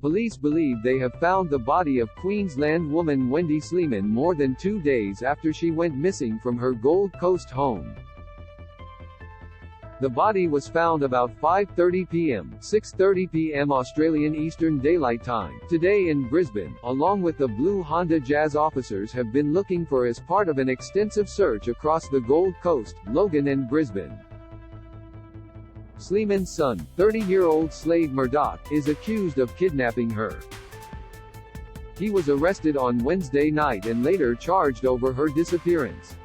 Police believe they have found the body of Queensland woman Wendy Sleeman more than 2 days after she went missing from her Gold Coast home. The body was found about 5:30 p.m. (6:30 p.m. Australian Eastern Daylight Time) today in Brisbane, along with the blue Honda Jazz. Officers have been looking for as part of an extensive search across the Gold Coast, Logan and Brisbane. Sleeman's son, 30-year-old Slade Murdok, is accused of kidnapping her. He was arrested on Wednesday night and later charged over her disappearance.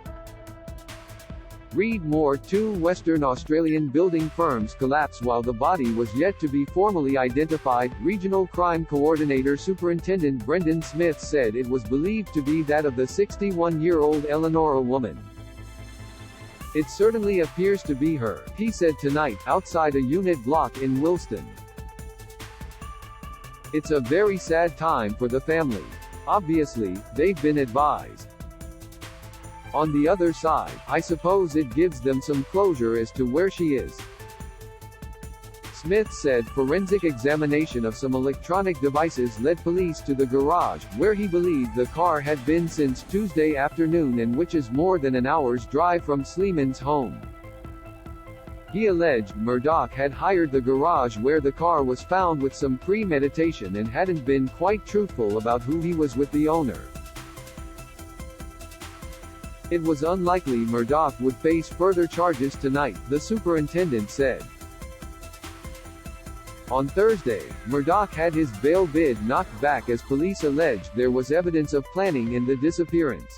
Read more. 2 Western Australian building firms collapsed while the body was yet to be formally identified. Regional Crime Coordinator Superintendent Brendan Smith said it was believed to be that of the 61-year-old Eleanor woman. It certainly appears to be her, he said tonight, outside a unit block in Wilston. It's a very sad time for the family. Obviously, they've been advised. On the other side, I suppose it gives them some closure as to where she is. Smith said forensic examination of some electronic devices led police to the garage, where he believed the car had been since Tuesday afternoon and which is more than an hour's drive from Sleeman's home. He alleged Murdok had hired the garage where the car was found with some premeditation and hadn't been quite truthful about who he was with the owner. It was unlikely Murdok would face further charges tonight, the superintendent said. On Thursday, Murdok had his bail bid knocked back as police alleged there was evidence of planning in the disappearance.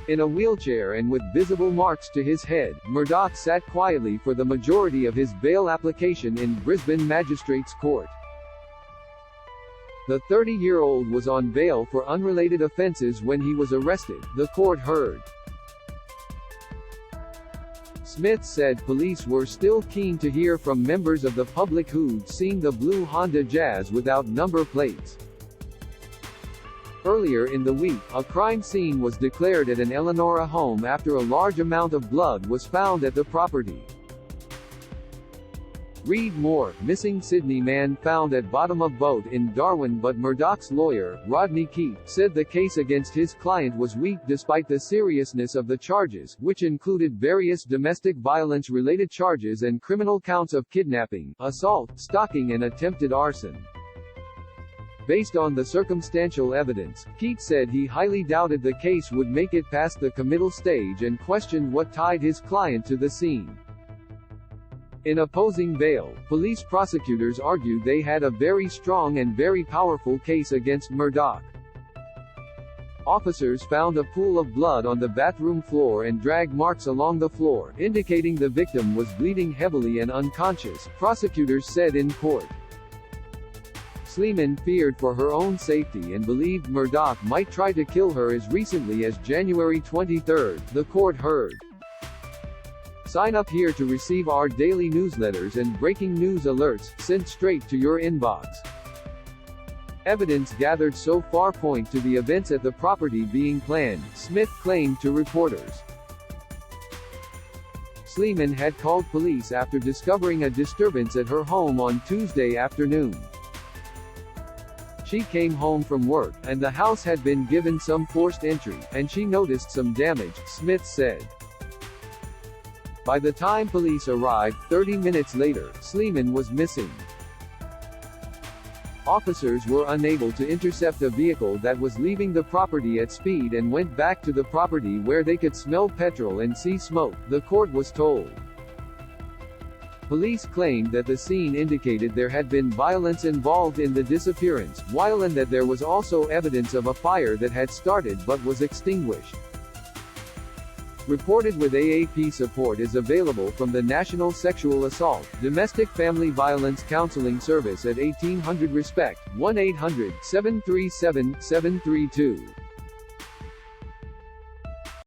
In a wheelchair and with visible marks to his head, Murdok sat quietly for the majority of his bail application in Brisbane Magistrates Court. The 30-year-old was on bail for unrelated offences when he was arrested, the court heard. Smith said police were still keen to hear from members of the public who'd seen the blue Honda Jazz without number plates. Earlier in the week, a crime scene was declared at an Eleanor home after a large amount of blood was found at the property. Read more. Missing Sydney man found at bottom of boat in Darwin, but Murdok's lawyer, Rodney Keefe, said the case against his client was weak despite the seriousness of the charges, which included various domestic violence-related charges and criminal counts of kidnapping, assault, stalking and attempted arson. Based on the circumstantial evidence, Keefe said he highly doubted the case would make it past the committal stage and questioned what tied his client to the scene. In opposing bail, police prosecutors argued they had a very strong and very powerful case against Murdok. Officers found a pool of blood on the bathroom floor and drag marks along the floor, indicating the victim was bleeding heavily and unconscious, prosecutors said in court. Sleeman feared for her own safety and believed Murdok might try to kill her as recently as January 23, the court heard. Sign up here to receive our daily newsletters and breaking news alerts, sent straight to your inbox. Evidence gathered so far point to the events at the property being planned, Smith claimed to reporters. Sleeman had called police after discovering a disturbance at her home on Tuesday afternoon. She came home from work, and the house had been given some forced entry, and she noticed some damage, Smith said. By the time police arrived, 30 minutes later, Sleeman was missing. Officers were unable to intercept a vehicle that was leaving the property at speed and went back to the property where they could smell petrol and see smoke, the court was told. Police claimed that the scene indicated there had been violence involved in the disappearance, while and that there was also evidence of a fire that had started but was extinguished. Reported with AAP support is available from the National Sexual Assault, Domestic Family Violence Counseling Service at 1800 Respect, 1-800-737-732.